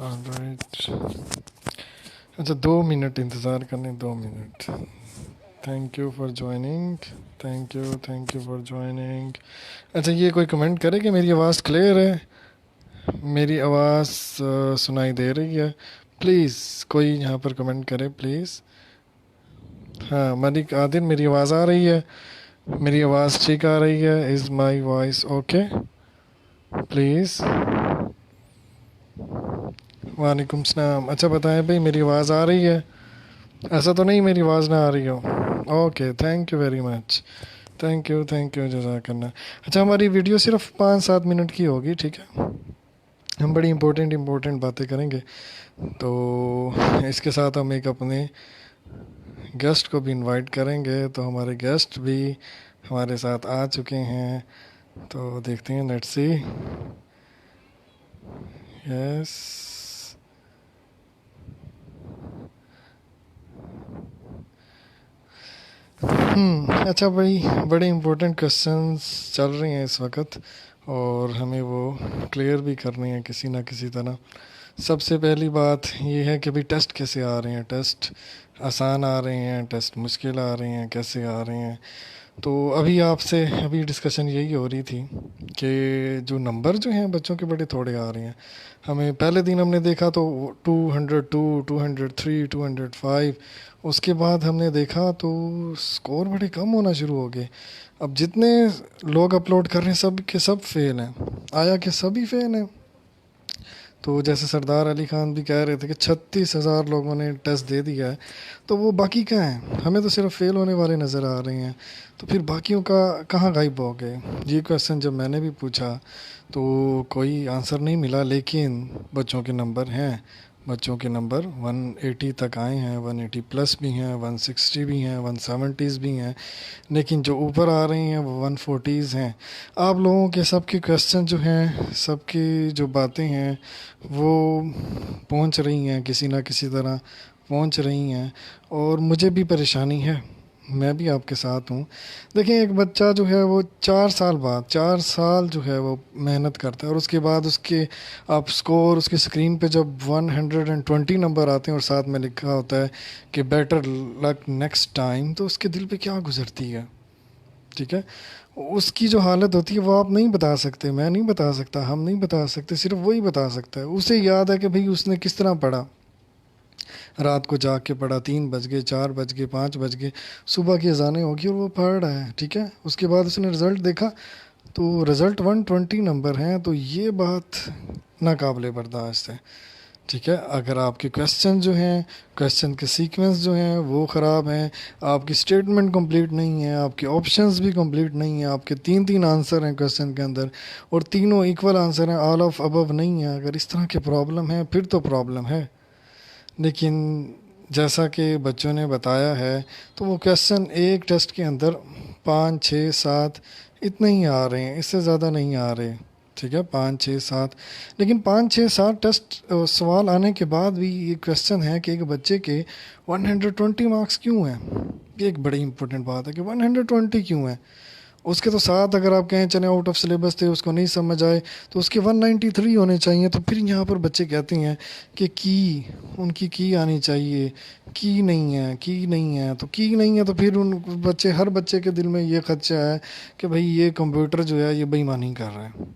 Alright. अच्छा 2 minute इंतज़ार करने, 2 minute. Thank you for joining. Thank you for joining. अच्छा ये कोई कमेंट करे कि मेरी आवाज़ क्लियर है, मेरी आवाज़ सुनाई दे रही है? प्लीज़ कोई यहाँ पर कमेंट करे प्लीज़। हाँ मलिक आदिल, मेरी आवाज़ आ रही है? मेरी आवाज़ ठीक आ रही है? Is my voice okay? Please. वालेकुम सलाम। अच्छा बताएं भाई, मेरी आवाज़ आ रही है? ऐसा तो नहीं मेरी आवाज़ ना आ रही हो? Okay, thank you very much. Thank you जज़ाकल्लाह। अच्छा हमारी वीडियो सिर्फ 5-7 मिनट की होगी, ठीक है? हम बड़ी इम्पोर्टेंट बातें करेंगे। तो इसके साथ हम एक अपने गेस्ट को भी इनवाइट करेंगे, तो हमारे गेस्ट भी हमारे साथ आ चुके हैं। तो देखते हैं, लेट्स सी। यस। अच्छा भाई, बड़े इम्पोर्टेंट क्वेश्चंस चल रहे हैं इस वक्त और हमें वो क्लियर भी करने हैं किसी ना किसी तरह। सबसे पहली बात ये है कि भाई टेस्ट कैसे आ रहे हैं, टेस्ट आसान आ रहे हैं, टेस्ट मुश्किल आ रहे हैं, कैसे आ रहे हैं? तो अभी आपसे अभी डिस्कशन यही हो रही थी कि जो नंबर जो हैं बच्चों के बड़े थोड़े आ रहे हैं। हमें पहले दिन हमने देखा तो 202, 203, 205। उसके बाद हमने देखा तो स्कोर बड़े कम होना शुरू हो गए। अब जितने लोग अपलोड कर रहे हैं सब के सब फेल हैं। आया कि सभी फेल हैं? तो जैसे सरदार अली खान भी कह रहे थे कि 36,000 लोगों ने टेस्ट दे दिया है, तो वो बाकी कहाँ हैं? हमें तो सिर्फ फेल होने वाले नज़र आ रहे हैं, तो फिर बाकियों का कहाँ गायब हो गए? ये क्वेश्चन जब मैंने भी पूछा तो कोई आंसर नहीं मिला। लेकिन बच्चों के नंबर हैं, बच्चों के नंबर 180 तक आए हैं, 180 प्लस भी हैं, 160 भी हैं, 170s भी हैं। लेकिन जो ऊपर आ रही हैं वो 140s हैं। आप लोगों के सबके क्वेश्चन जो हैं, सबकी जो बातें हैं वो पहुंच रही हैं, किसी ना किसी तरह पहुंच रही हैं। और मुझे भी परेशानी है, मैं भी आपके साथ हूँ। देखिए एक बच्चा जो है वो 4 साल बाद, 4 साल जो है वो मेहनत करता है और उसके बाद उसके आप स्कोर उसकी स्क्रीन पे जब 120 नंबर आते हैं और साथ में लिखा होता है कि बेटर लक नेक्स्ट टाइम, तो उसके दिल पे क्या गुजरती है? ठीक है, उसकी जो हालत होती है वो आप नहीं बता सकते, मैं नहीं बता सकता, हम नहीं बता सकते, सिर्फ वही बता सकता है। उसे याद है कि भाई उसने किस तरह पढ़ा, रात को जाग के पढ़ा, 3 बज गए, 4 बज गए, 5 बज गए, सुबह की अजानें होगी और वो पढ़ रहा है। ठीक है, उसके बाद उसने रिज़ल्ट देखा तो रिज़ल्ट 120 नंबर हैं, तो ये बात नाकाबिले बर्दाश्त है। ठीक है, अगर आपके क्वेश्चन जो हैं, क्वेश्चन के सीक्वेंस जो हैं वो ख़राब हैं, आपकी स्टेटमेंट कंप्लीट नहीं है, आपके ऑप्शंस भी कंप्लीट नहीं है, आपके 3-3 आंसर हैं क्वेश्चन के अंदर और तीनों इक्वल आंसर हैं, ऑल ऑफ अबव नहीं है, अगर इस तरह के प्रॉब्लम है फिर तो प्रॉब्लम है। लेकिन जैसा कि बच्चों ने बताया है तो वो क्वेश्चन एक टेस्ट के अंदर 5, 6, 7 इतने ही आ रहे हैं, इससे ज़्यादा नहीं आ रहे। ठीक है, 5, 6, 7। लेकिन 5, 6, 7 टेस्ट सवाल आने के बाद भी ये क्वेश्चन है कि एक बच्चे के 120 मार्क्स क्यों हैं? ये एक बड़ी इंपॉर्टेंट बात है कि 120 क्यों है। उसके तो साथ अगर आप कहें चले आउट ऑफ सिलेबस थे, उसको नहीं समझ आए, तो उसके 193 होने चाहिए। तो फिर यहाँ पर बच्चे कहते हैं कि उनकी की आनी चाहिए, की नहीं है, की नहीं है। तो की नहीं है तो फिर उन बच्चे, हर बच्चे के दिल में ये खदशा है कि भाई ये कंप्यूटर जो है ये बेईमानी कर रहा है।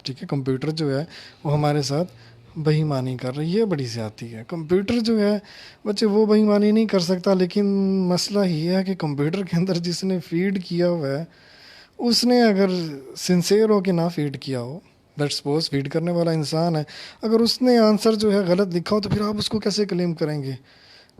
ठीक है, कंप्यूटर जो है वो हमारे साथ बेईमानी कर रहा है, ये बड़ी ज़्यादती है। कंप्यूटर जो है बच्चे वो बेईमानी नहीं कर सकता, लेकिन मसला ये है कि कंप्यूटर के अंदर जिसने फीड किया हुआ है उसने अगर सिंसेर हो के ना फीड किया हो, लेट्स सपोज फीड करने वाला इंसान है, अगर उसने आंसर जो है गलत लिखा हो तो फिर आप उसको कैसे क्लेम करेंगे?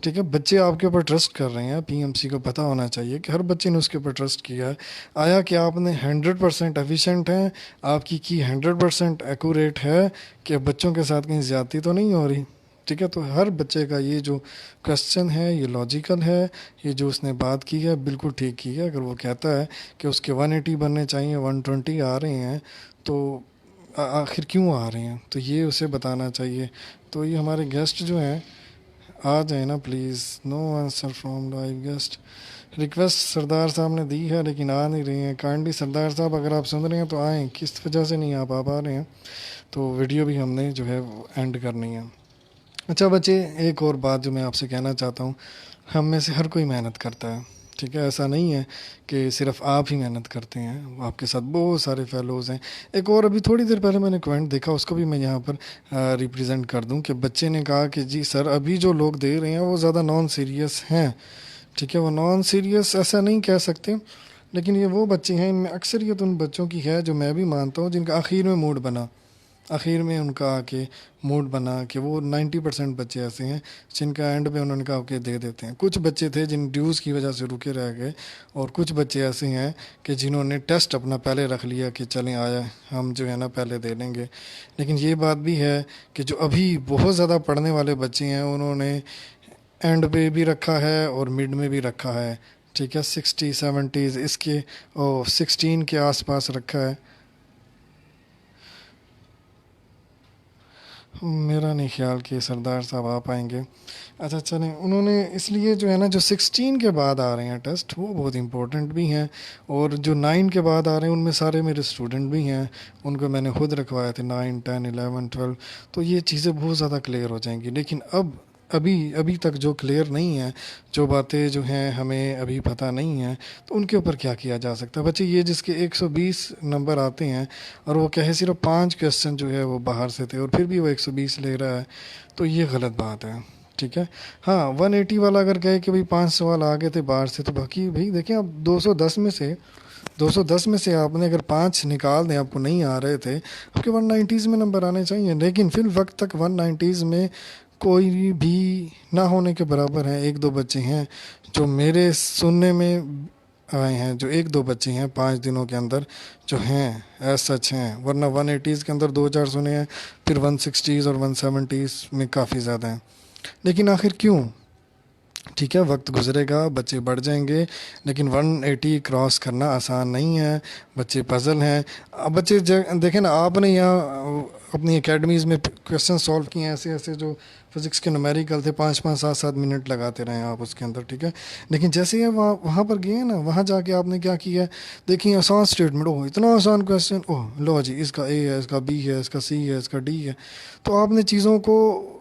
ठीक है, बच्चे आपके ऊपर ट्रस्ट कर रहे हैं, पीएमसी को पता होना चाहिए कि हर बच्चे ने उसके ऊपर ट्रस्ट किया है। आया कि आपने 100% एफिशिएंट हैं, आपकी की 100% एक्यूरेट है कि बच्चों के साथ कहीं ज़्यादती तो नहीं हो रही? ठीक है, तो हर बच्चे का ये जो क्वेश्चन है ये लॉजिकल है, ये जो उसने बात की है बिल्कुल ठीक की है। अगर वो कहता है कि उसके 180 बनने चाहिए, 120 आ रहे हैं, तो आखिर क्यों आ रहे हैं, तो ये उसे बताना चाहिए। तो ये हमारे गेस्ट जो हैं आ जाए ना please. No answer from live guest. Request सरदार साहब ने दी है लेकिन आ नहीं रहे हैं। काइंडली सरदार साहब अगर आप सुन रहे हैं तो आएँ, किस वजह से नहीं आप आ पा रहे हैं? तो वीडियो भी हमने जो है एंड करनी है। अच्छा बच्चे, एक और बात जो मैं आपसे कहना चाहता हूँ, हम में से हर कोई मेहनत करता है, ठीक है? ऐसा नहीं है कि सिर्फ आप ही मेहनत करते हैं, आपके साथ बहुत सारे फेलोज़ हैं। एक और अभी थोड़ी देर पहले मैंने कमेंट देखा, उसको भी मैं यहाँ पर रिप्रेजेंट कर दूं कि बच्चे ने कहा कि जी सर, अभी जो लोग दे रहे हैं वो ज़्यादा नॉन सीरियस हैं, ठीक है? वो नॉन सीरियस ऐसा नहीं कह सकते, लेकिन ये वो बच्चे हैं, इनमें अक्सरियत उन बच्चों की है जो मैं भी मानता हूँ जिनका आखिर में मूड बना, आखिर में उनका आके मूड बना कि वो 90% बच्चे ऐसे हैं जिनका एंड पे उन्होंने कहा ओके दे देते हैं। कुछ बच्चे थे जिन ड्यूज़ की वजह से रुके रह गए, और कुछ बच्चे ऐसे हैं कि जिन्होंने टेस्ट अपना पहले रख लिया कि चलें आया, हम जो है ना पहले दे लेंगे। लेकिन ये बात भी है कि जो अभी बहुत ज़्यादा पढ़ने वाले बच्चे हैं उन्होंने एंड पे भी रखा है और मिड में भी रखा है, ठीक है? 60 70 इसके ओ 16 के आसपास रखा है। मेरा नहीं ख्याल कि सरदार साहब आ पाएंगे। अच्छा चलें, उन्होंने इसलिए जो है ना, जो 16 के बाद आ रहे हैं टेस्ट वो बहुत इंपॉर्टेंट भी हैं, और जो 9 के बाद आ रहे हैं उनमें सारे मेरे स्टूडेंट भी हैं, उनको मैंने खुद रखवाए थे 9 10 11 12। तो ये चीज़ें बहुत ज़्यादा क्लियर हो जाएंगी। लेकिन अब अभी अभी तक जो क्लियर नहीं है, जो बातें जो हैं हमें अभी पता नहीं है, तो उनके ऊपर क्या किया जा सकता है? बच्चे ये जिसके 120 नंबर आते हैं और वो कहे सिर्फ 5 क्वेश्चन जो है वो बाहर से थे और फिर भी वो 120 ले रहा है, तो ये गलत बात है, ठीक है? हाँ, 180 वाला अगर कहे कि भाई 5 सवाल आ गए थे बाहर से, तो बाकी भाई देखें, अब 210 में से आपने अगर 5 निकाल दें, आपको नहीं आ रहे थे, आपके 190s में नंबर आने चाहिए। लेकिन फिर वक्त तक 190s में कोई भी ना होने के बराबर है। एक दो बच्चे हैं जो मेरे सुनने में आए हैं, जो एक दो बच्चे हैं 5 दिनों के अंदर जो हैं एज सच हैं, वरना 180s के अंदर दो चार सुने हैं, फिर 160s और 170s में काफ़ी ज़्यादा हैं। लेकिन आखिर क्यों? ठीक है, वक्त गुजरेगा, बच्चे बढ़ जाएंगे, लेकिन 180 क्रॉस करना आसान नहीं है। बच्चे पजल हैं। अब बच्चे देखें ना, आपने यहाँ अपनी एकेडमीज़ में क्वेश्चन सॉल्व किए हैं ऐसे ऐसे, जो फिज़िक्स के न्यूमेरिकल थे, 5 5 7 7 मिनट लगाते रहे आप उसके अंदर, ठीक है? लेकिन जैसे ही वहाँ वहाँ पर गए ना, वहाँ जाके आपने क्या किया है? देखिए आसान स्टेटमेंट, ओह इतना आसान क्वेश्चन, ओह लो जी, इसका ए है, इसका बी है, इसका सी है, इसका डी है। तो आपने चीज़ों को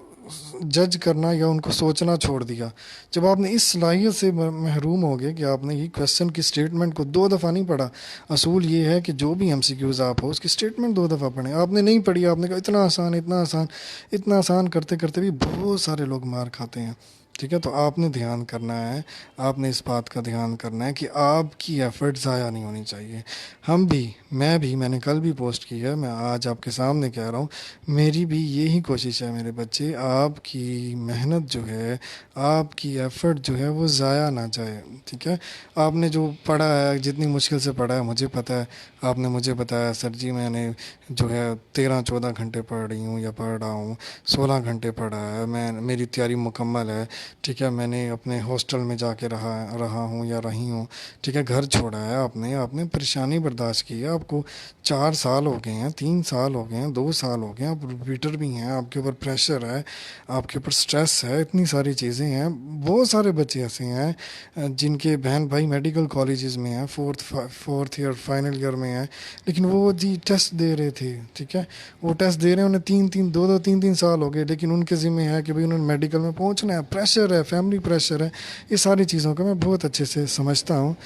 जज करना या उनको सोचना छोड़ दिया। जब आपने इस सलाहियत से महरूम हो गए कि आपने ये क्वेश्चन की स्टेटमेंट को 2 दफ़ा नहीं पढ़ा। असूल ये है कि जो भी एमसीक्यूज़ आप हो उसकी स्टेटमेंट 2 दफ़ा पढ़ें। आपने नहीं पढ़ी, आपने कहा इतना आसान, इतना आसान, इतना आसान करते करते भी बहुत सारे लोग मार खाते हैं, ठीक है? तो आपने ध्यान करना है, आपने इस बात का ध्यान करना है कि आपकी एफ़र्ट ज़ाया नहीं होनी चाहिए। हम भी, मैं भी, मैंने कल भी पोस्ट की है, मैं आज आपके सामने कह रहा हूँ, मेरी भी यही कोशिश है मेरे बच्चे, आपकी मेहनत जो है, आपकी एफ़र्ट जो है वो ज़ाया ना जाए, ठीक है? आपने जो पढ़ा है, जितनी मुश्किल से पढ़ा है मुझे पता है। आपने मुझे बताया सर जी मैंने जो है 13 14 घंटे पढ़ रही हूँ या पढ़ रहा हूँ, 16 घंटे पढ़ा है, मैं मेरी तैयारी मुकम्मल है, ठीक है? मैंने अपने हॉस्टल में जाके रहा रहा हूँ या रही हूँ, ठीक है? घर छोड़ा है आपने, आपने परेशानी बर्दाश्त की है, आपको 4 साल हो गए हैं, 3 साल हो गए हैं, 2 साल हो गए हैं, आप रिपीटर भी हैं, आपके ऊपर प्रेशर है, आपके ऊपर स्ट्रेस है, इतनी सारी चीज़ें हैं। बहुत सारे बच्चे ऐसे हैं जिनके बहन भाई मेडिकल कॉलेजेस में हैं, फोर्थ ईयर फाइनल ईयर में हैं, लेकिन वो जी टेस्ट दे रहे थे, ठीक है? वो टेस्ट दे रहे हैं, उन्हें 3 3 2 2 3 3 साल हो गए, लेकिन उनके ज़िम्मे है कि भाई उन्होंने मेडिकल में पहुंचना है, प्रेशर है, फैमिली प्रेशर है। ये सारी चीज़ों को मैं बहुत अच्छे से समझता हूँ,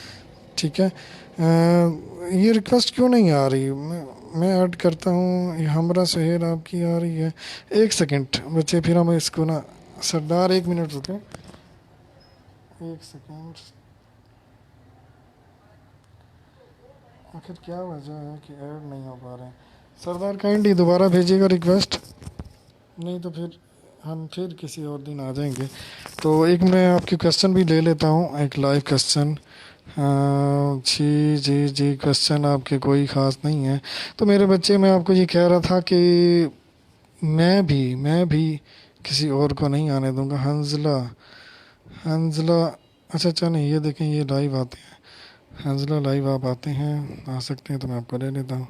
ठीक है? ये रिक्वेस्ट क्यों नहीं आ रही? मैं ऐड करता हूँ, ये हमरा सुहेल आपकी आ रही है। एक सेकंड बच्चे, फिर हम इसको ना, सरदार 1 मिनट रुके, 1 सेकंड। आखिर क्या वजह है कि ऐड नहीं हो पा रहे हैं? सरदार काइंडली दोबारा भेजिएगा रिक्वेस्ट, नहीं तो फिर हम फिर किसी और दिन आ जाएंगे। तो एक मैं आपकी क्वेश्चन भी ले लेता हूँ, एक लाइव क्वेश्चन। जी जी जी, क्वेश्चन आपके कोई ख़ास नहीं है। तो मेरे बच्चे, मैं आपको ये कह रहा था कि मैं भी किसी और को नहीं आने दूंगा। हंजला, हंजला, अच्छा अच्छा, नहीं ये देखें, ये लाइव आते हैं। हंजला लाइव आप आते हैं, आ सकते हैं, तो मैं आपको ले लेता हूँ।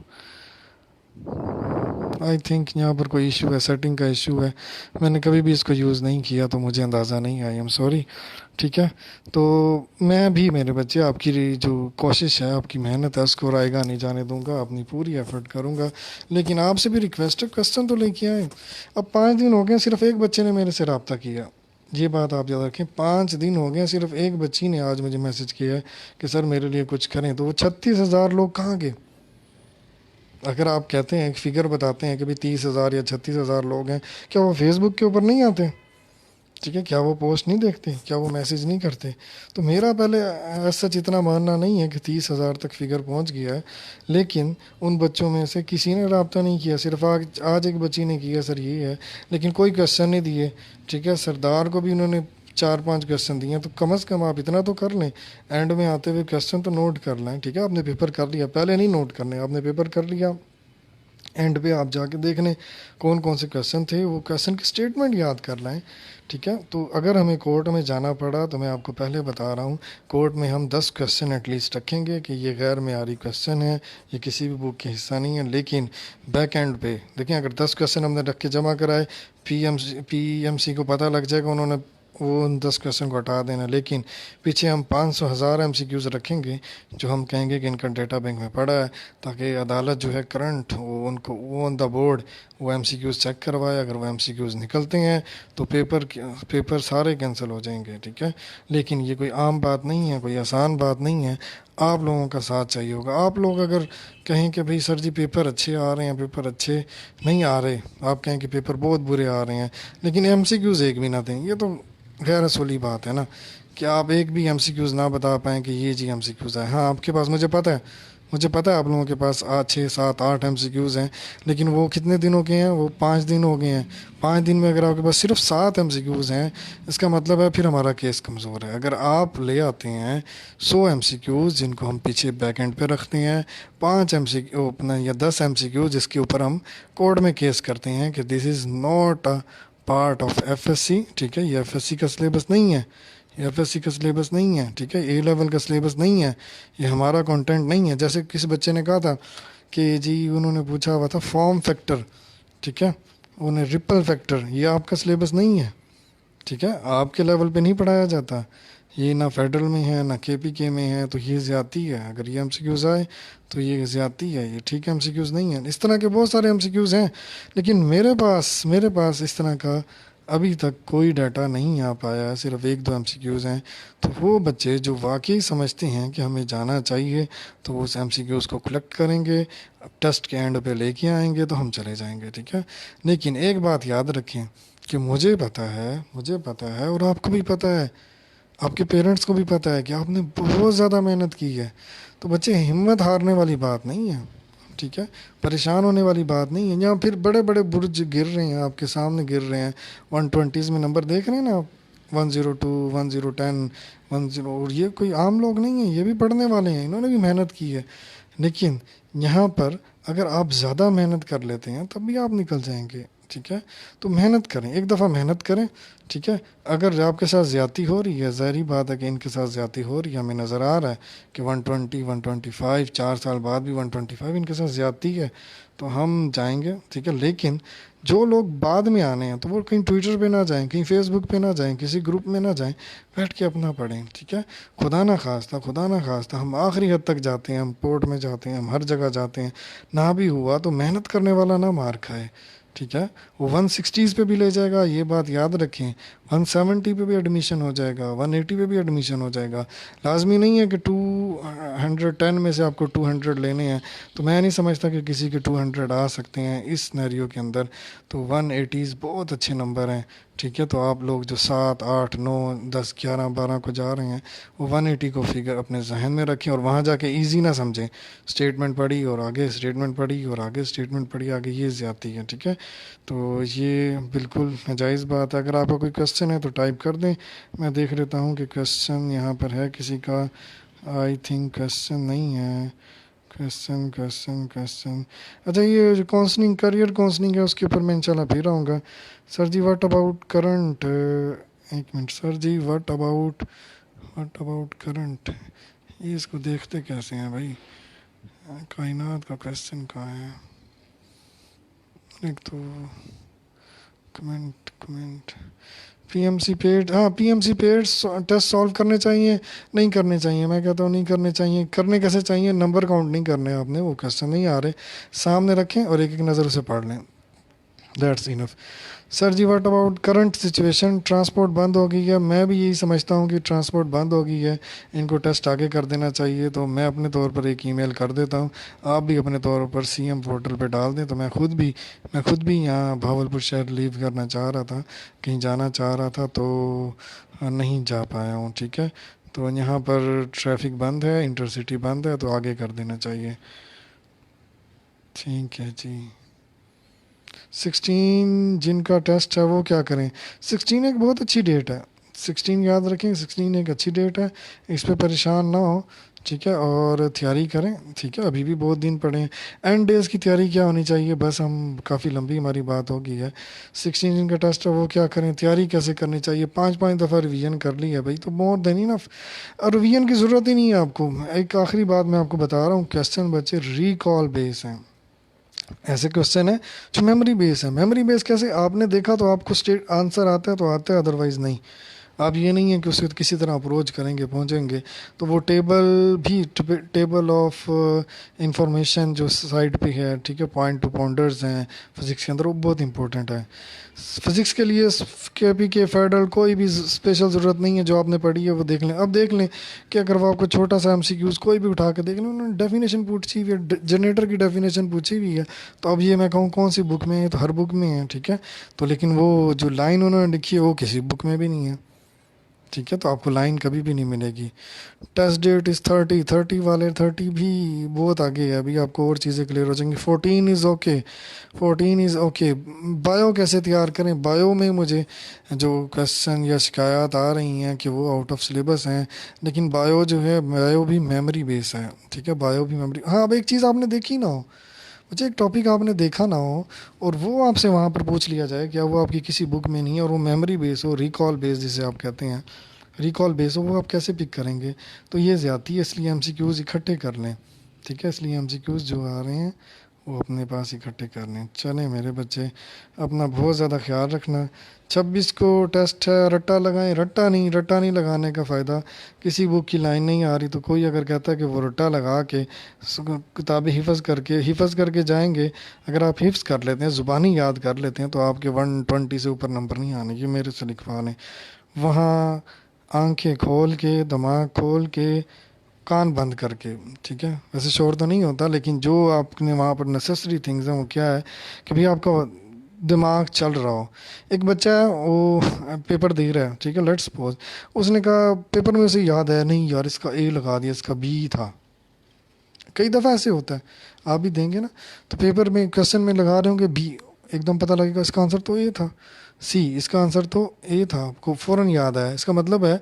आई थिंक यहाँ पर कोई इशू है, सेटिंग का इशू है। मैंने कभी भी इसको यूज़ नहीं किया तो मुझे अंदाज़ा नहीं, आई एम सॉरी। ठीक है। तो मैं भी मेरे बच्चे आपकी जो कोशिश है, आपकी मेहनत है, उसको रायगा नहीं जाने दूंगा, अपनी पूरी एफर्ट करूंगा। लेकिन आपसे भी रिक्वेस्ट है, क्वेश्चन तो लेके आए। अब 5 दिन हो गए, सिर्फ एक बच्चे ने मेरे से रब्ता किया। ये बात आप याद रखें, 5 दिन हो गए, सिर्फ एक बच्ची ने आज मुझे मैसेज किया है कि सर मेरे लिए कुछ करें। तो वो 36,000 लोग कहाँ गए? अगर आप कहते हैं, एक फिगर बताते हैं कि भाई 30,000 या 36,000 लोग हैं, क्या वो फेसबुक के ऊपर नहीं आते? ठीक है, क्या वो पोस्ट नहीं देखते, क्या वो मैसेज नहीं करते? तो मेरा पहले सच इतना मानना नहीं है कि 30,000 तक फिगर पहुंच गया है। लेकिन उन बच्चों में से किसी ने रब्ता नहीं किया, सिर्फ आज आज एक बच्ची ने किया, सर ये है। लेकिन कोई क्वेश्चन नहीं दिए। ठीक है, सरदार को भी उन्होंने 4-5 क्वेश्चन दिए, तो कम से कम आप इतना तो कर लें, एंड में आते हुए क्वेश्चन तो नोट कर लें। ठीक है, आपने पेपर कर लिया, पहले नहीं नोट करने, आपने पेपर कर लिया, एंड पे आप जाके देख लें कौन कौन से क्वेश्चन थे, वो क्वेश्चन की स्टेटमेंट याद कर लें। ठीक है, तो अगर हमें कोर्ट में जाना पड़ा तो मैं आपको पहले बता रहा हूँ, कोर्ट में हम 10 क्वेश्चन एटलीस्ट रखेंगे कि ये गैर मेयारी क्वेश्चन है, ये किसी भी बुक का हिस्सा नहीं है। लेकिन बैक एंड पे देखें, अगर 10 क्वेश्चन हमने रख के जमा कराए, पीएमसी को पता लग जाएगा, उन्होंने वो उन 10 क्वेश्चन को हटा देना। लेकिन पीछे हम 500,000 एमसीक्यूज़ रखेंगे जो हम कहेंगे कि इनका डेटा बैंक में पड़ा है, ताकि अदालत जो है करंट, वो उनको वो ऑन द बोर्ड वो एमसीक्यूज़ चेक करवाए। अगर वो एमसीक्यूज़ निकलते हैं तो पेपर सारे कैंसिल हो जाएंगे। ठीक है, लेकिन ये कोई आम बात नहीं है, कोई आसान बात नहीं है। आप लोगों का साथ चाहिए होगा। आप लोग अगर कहें कि भाई सर जी पेपर अच्छे आ रहे हैं, पेपर अच्छे नहीं आ रहे, आप कहें कि पेपर बहुत बुरे आ रहे हैं, लेकिन एमसीक्यूज़ एक भी ना दें, ये तो गैर असली बात है ना, कि आप एक भी एमसीक्यूज़ ना बता पाएँ कि ये जी एमसीक्यूज़ है। हाँ, आपके पास, मुझे पता है आप लोगों के पास 6, 7, 8 एमसीक्यूज़ हैं, लेकिन वो कितने दिनों के हैं? वो 5 दिन हो गए हैं। 5 दिन में अगर आपके पास सिर्फ 7 एमसीक्यूज़ हैं, इसका मतलब है फिर हमारा केस कमज़ोर है। अगर आप ले आते हैं 100 एमसीक्यूज़ जिनको हम पीछे बैक एंड पे रखते हैं, 5 एमसीक्यू अपना या 10 एमसीक्यू जिसके ऊपर हम कोर्ट में केस करते हैं कि this is not a part of FSc. ठीक है, ये एफएससी का सिलेबस नहीं है, ये एफएससी का सिलेबस नहीं है। ठीक है, ए लेवल का सिलेबस नहीं है, ये हमारा कंटेंट नहीं है। जैसे किसी बच्चे ने कहा था कि जी, उन्होंने पूछा हुआ था फॉर्म फैक्टर, ठीक है, उन्हें रिपल फैक्टर, ये आपका सिलेबस नहीं है। ठीक है, आपके लेवल पे नहीं पढ़ाया जाता, ये ना फेडरल में है ना केपीके में है, तो ये ज़्यादती है। अगर ये एमसीक्यूज़ आए तो ये ज़्यादती है, ये ठीक एमसीक्यूज़ नहीं है। इस तरह के बहुत सारे एमसीक्यूज़ हैं, लेकिन मेरे पास इस तरह का अभी तक कोई डाटा नहीं आ पाया है, सिर्फ 1-2 एमसीक्यूज़ हैं। तो वो बच्चे जो वाकई समझते हैं कि हमें जाना चाहिए, तो वो उस एमसीक्यूज़ को कलेक्ट करेंगे, टेस्ट के एंड पे लेके आएंगे, तो हम चले जाएंगे। ठीक है, लेकिन एक बात याद रखें कि मुझे पता है और आपको भी पता है, आपके पेरेंट्स को भी पता है कि आपने बहुत ज़्यादा मेहनत की है। तो बच्चे, हिम्मत हारने वाली बात नहीं है। ठीक है, परेशान होने वाली बात नहीं है। यहाँ फिर बड़े बड़े बुर्ज गिर रहे हैं, आपके सामने गिर रहे हैं, 120s में नंबर देख रहे हैं ना आप, 102, 1010, 10, और ये कोई आम लोग नहीं है, ये भी पढ़ने वाले हैं, इन्होंने भी मेहनत की है। लेकिन यहाँ पर अगर आप ज़्यादा मेहनत कर लेते हैं तब भी आप निकल जाएंगे। ठीक है, तो मेहनत करें, एक दफ़ा मेहनत करें। ठीक है, अगर आपके साथ ज़्यादती हो रही है, ज़ाहिर बात है कि इनके साथ ज़्यादती हो रही है, हमें नज़र आ रहा है कि 120, 125, 4 साल बाद भी 125 इनके साथ ज़्यादती है, तो हम जाएंगे। ठीक है, लेकिन जो लोग बाद में आने हैं तो वो कहीं ट्विटर पे ना जाएं, कहीं फेसबुक पे ना जाएं, किसी ग्रुप में ना जाएं, बैठ के अपना पढ़ें। ठीक है, खुदा ना खास्ता हम आखिरी हद तक जाते हैं, हम कोर्ट में जाते हैं, हम हर जगह जाते हैं, ना भी हुआ तो मेहनत करने वाला ना मार खाए। ठीक है, वो 160s पे भी ले जाएगा, ये बात याद रखें। 170 पे भी एडमिशन हो जाएगा, 180 पे भी एडमिशन हो जाएगा। लाजमी नहीं है कि 210 में से आपको 200 लेने हैं। तो मैं नहीं समझता कि किसी के 200 आ सकते हैं इस सिनेरियो के अंदर। तो 180s बहुत अच्छे नंबर हैं। ठीक है, तो आप लोग जो 7, 8, 9, 10, 11, 12 को जा रहे हैं, वो 180 को फिगर अपने जहन में रखें, और वहाँ जाके इजी ना समझें, स्टेटमेंट पढ़ी और आगे स्टेटमेंट पढ़ी और आगे स्टेटमेंट पढ़ी, आगे ये ज़्यादती है। ठीक है, तो ये बिल्कुल नाजायज़ बात है। अगर आपका कोई क्वेश्चन है तो टाइप कर दें, मैं देख लेता हूँ कि क्वेश्चन यहाँ पर है किसी का। आई थिंक क्वेश्चन नहीं है। क्वेश्चन, अच्छा, ये जो काउंसलिंग, करियर काउंसलिंग है, उसके ऊपर मैं इंशाल्लाह फिर आऊँगा। Sir ji, what about current, एक minute sir ji, what about current, ये इसको देखते कैसे हैं भाई? कायनात का क्वेश्चन कहाँ है? एक तो कमेंट कमेंट पीएमसी पेड, हाँ पीएमसी पेड टेस्ट सॉल्व करने चाहिए, नहीं करने चाहिए? मैं कहता हूँ नहीं करने चाहिए। करने कैसे चाहिए? नंबर काउंट नहीं करने आपने, वो क्वेश्चन नहीं आ रहे, सामने रखें और एक एक नज़र उसे पढ़ लें, that's enough. Sir ji what about current situation, transport बंद हो गई है? मैं भी यही समझता हूँ कि ट्रांसपोर्ट बंद हो गई है, इनको टेस्ट आगे कर देना चाहिए। तो मैं अपने तौर पर एक ईमेल कर देता हूँ, आप भी अपने तौर पर सीएम पोर्टल पे डाल दें। तो मैं खुद भी यहाँ भावलपुर शहर लीव करना चाह रहा था, कहीं जाना चाह रहा था, तो नहीं जा पाया हूँ, ठीक है। तो यहाँ पर ट्रैफिक बंद है, इंटरसिटी बंद है, तो आगे कर देना चाहिए। ठीक है जी। 16 जिनका टेस्ट है वो क्या करें? 16 एक बहुत अच्छी डेट है, 16 याद रखें, 16 एक अच्छी डेट है, इस पे परेशान ना हो, ठीक है। और तैयारी करें, ठीक है, अभी भी बहुत दिन पड़े हैं। एंड डेज की तैयारी क्या होनी चाहिए, बस हम काफ़ी लंबी हमारी बात हो गई है। 16 जिनका टेस्ट है वो क्या करें, तैयारी कैसे करनी चाहिए? 5 5 दफ़ा रिवीजन कर ली है भाई, तो मोर देन इनफ। और रिवीजन की ज़रूरत ही नहीं है आपको। एक आखिरी बात मैं आपको बता रहा हूँ, क्वेश्चन बच्चे रिकॉल बेस हैं, ऐसे क्वेश्चन है जो मेमोरी बेस है। मेमोरी बेस कैसे? आपने देखा तो आपको स्टेट आंसर आता है तो आता है, अदरवाइज नहीं। आप ये नहीं है कि उसे किसी तरह अप्रोच करेंगे पहुंचेंगे। तो वो टेबल भी, टेबल ऑफ इंफॉर्मेशन जो साइड पे है, ठीक है, पॉइंट टू पॉइंटर्स हैं फिजिक्स के अंदर, वो बहुत इंपॉर्टेंट है। फिजिक्स के लिए के पी के फेडरल कोई भी स्पेशल ज़रूरत नहीं है, जो आपने पढ़ी है वो देख लें। अब देख लें कि अगर वो आपको छोटा सा एमसीक्यूज कोई भी उठा के देख लें, उन्होंने डेफिनेशन पूछी हुई है, जनरेटर की डेफिनेशन पूछी हुई है। तो अब ये मैं कहूँ कौन सी बुक में है, तो हर बुक में है, ठीक है। तो लेकिन वो जो लाइन उन्होंने लिखी है वो किसी बुक में भी नहीं है, ठीक है। तो आपको लाइन कभी भी नहीं मिलेगी। टेस्ट डेट इज़ 30, 30 वाले 30 भी बहुत आगे है, अभी आपको और चीज़ें क्लियर हो जाएंगी। 14 is okay, 14 is okay. Bio कैसे तैयार करें? बायो में मुझे जो क्वेश्चन या शिकायत आ रही हैं कि वो आउट ऑफ सिलेबस हैं, लेकिन बायो जो है, बायो भी मेमोरी बेस है, ठीक है, बायो भी मेमोरी। हाँ, अब एक चीज़ आपने देखी ना हो, मुझे एक टॉपिक आपने देखा ना हो और वो आपसे वहाँ पर पूछ लिया जाए, क्या वो आपकी किसी बुक में नहीं है, और वो मेमोरी बेस हो, रिकॉल बेस जिसे आप कहते हैं, रिकॉल बेस हो, वो आप कैसे पिक करेंगे? तो ये ज़्यादती है, इसलिए एमसीक्यूज़ इकट्ठे कर लें, ठीक है। इसलिए एमसीक्यूज़ जो आ रहे हैं वो अपने पास इकट्ठे कर लें। चलें मेरे बच्चे, अपना बहुत ज़्यादा ख्याल रखना। 26 को टेस्ट है, रट्टा लगाएं? रट्टा नहीं लगाने का फ़ायदा, किसी बुक की लाइन नहीं आ रही तो कोई अगर कहता है कि वो रट्टा लगा के किताबें हिफ़्ज़ करके जाएंगे, अगर आप हिफ्ज़ कर लेते हैं, ज़ुबानी याद कर लेते हैं, तो आपके 120 से ऊपर नंबर नहीं आने। ये मेरे से लिखवा लें। वहाँ आंखें खोल के, दिमाग खोल के, कान बंद करके, ठीक है। वैसे शोर तो नहीं होता, लेकिन जो आपने वहाँ पर नेसेसरी थिंग्स हैं वो क्या है कि भाई आपका दिमाग चल रहा हो। एक बच्चा है वो पेपर दे रहा है, ठीक है, लेट्स सपोज उसने कहा पेपर में उसे याद है, नहीं यार इसका ए लगा दिया, इसका बी था। कई दफ़ा ऐसे होता है, आप भी देंगे ना, तो पेपर में क्वेश्चन में लगा रहे होंगे बी, एकदम पता लगेगा इसका आंसर तो ए था, सी इसका आंसर तो ए था, आपको फ़ौरन याद आया। इसका मतलब है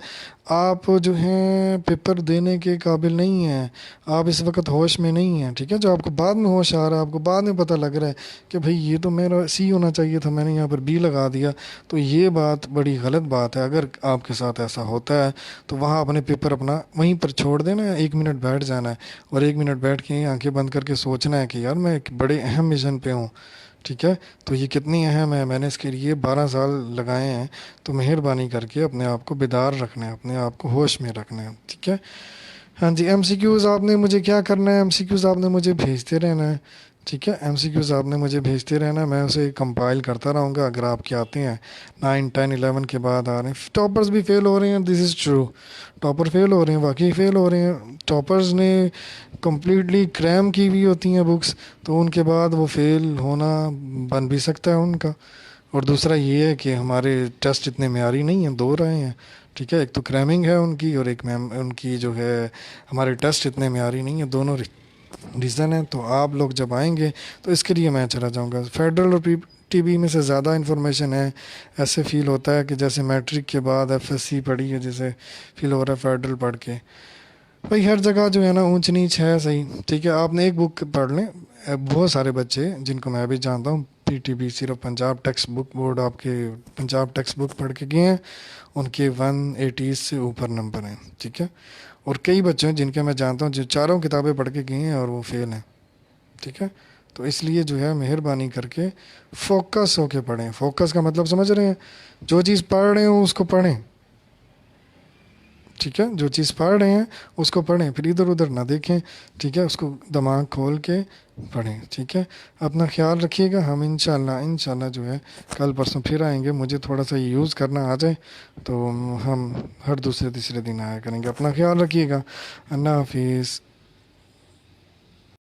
आप जो हैं पेपर देने के काबिल नहीं हैं, आप इस वक्त होश में नहीं हैं, ठीक है। जो आपको बाद में होश आ रहा है, आपको बाद में पता लग रहा है कि भाई ये तो मेरा सी होना चाहिए था, मैंने यहाँ पर बी लगा दिया, तो ये बात बड़ी गलत बात है। अगर आपके साथ ऐसा होता है तो वहाँ अपने पेपर अपना वहीं पर छोड़ देना है, 1 मिनट बैठ जाना है और 1 मिनट बैठ के आंखें बंद करके सोचना है कि यार मैं एक बड़े अहम मिशन पे हूँ, ठीक है। तो ये कितनी अहम है, मैंने इसके लिए 12 साल लगाए हैं, तो मेहरबानी करके अपने आप को बेदार रखना है, अपने आप को होश में रखना है, ठीक है। हाँ जी, एमसीक्यूज़ आपने मुझे क्या करना है, एमसीक्यूज़ आपने मुझे भेजते रहना है, ठीक है। एमसीक्यूज़ आपने मुझे भेजते रहना है, मैं उसे कंपाइल करता रहूँगा। अगर आपके आते हैं 9 10 11 के बाद आ रहे हैं, टॉपर्स भी फेल हो रहे हैं, this is true. Topper fail हो रहे हैं, वाकई फेल हो रहे हैं। टॉपर्स ने कम्प्लीटली क्रैम की हुई होती हैं बुक्स, तो उनके बाद वो फेल होना बन भी सकता है उनका। और दूसरा ये है कि हमारे टेस्ट इतने मेयारी नहीं हैं, दो रहे हैं, ठीक है। एक तो क्रैमिंग है उनकी, और एक मैम उनकी जो है, हमारे टेस्ट इतने मेयारी नहीं है, दोनों रीज़न है। तो आप लोग जब आएंगे तो इसके लिए मैं चला जाऊँगा। फेडरल और टीबी में से ज़्यादा इन्फॉर्मेशन है, ऐसे फील होता है कि जैसे मैट्रिक के बाद एफएससी पढ़ी है, जैसे फील हो रहा है फेडरल पढ़ के। भाई हर जगह जो है ना ऊंच नीच है, सही, ठीक है। आपने एक बुक पढ़ लें, बहुत सारे बच्चे जिनको मैं भी जानता हूँ, पीटीबी सिर्फ पंजाब टेक्स्ट बुक बोर्ड आपके पंजाब टेक्स्ट बुक पढ़ के गए हैं, उनके 180 से ऊपर नंबर हैं, ठीक है। और कई बच्चे हैं जिनके मैं जानता हूँ जो चारों किताबें पढ़ के गए हैं और वो फेल हैं, ठीक है। तो इसलिए जो है मेहरबानी करके फोकस होके पढ़ें। फोकस का मतलब समझ रहे हैं? जो चीज़ पढ़ रहे हो उसको पढ़ें, ठीक है? जो चीज़ पढ़ रहे हैं उसको पढ़ें, फिर इधर उधर ना देखें, ठीक है? उसको दिमाग खोल के पढ़ें, ठीक है? अपना ख्याल रखिएगा। हम इंशाल्लाह इंशाल्लाह जो है कल परसों फिर आएंगे। मुझे थोड़ा सा यूज़ करना आ जाए तो हम हर दूसरे तीसरे दिन आया करेंगे। अपना ख्याल रखिएगा। अल्लाह हाफिज़।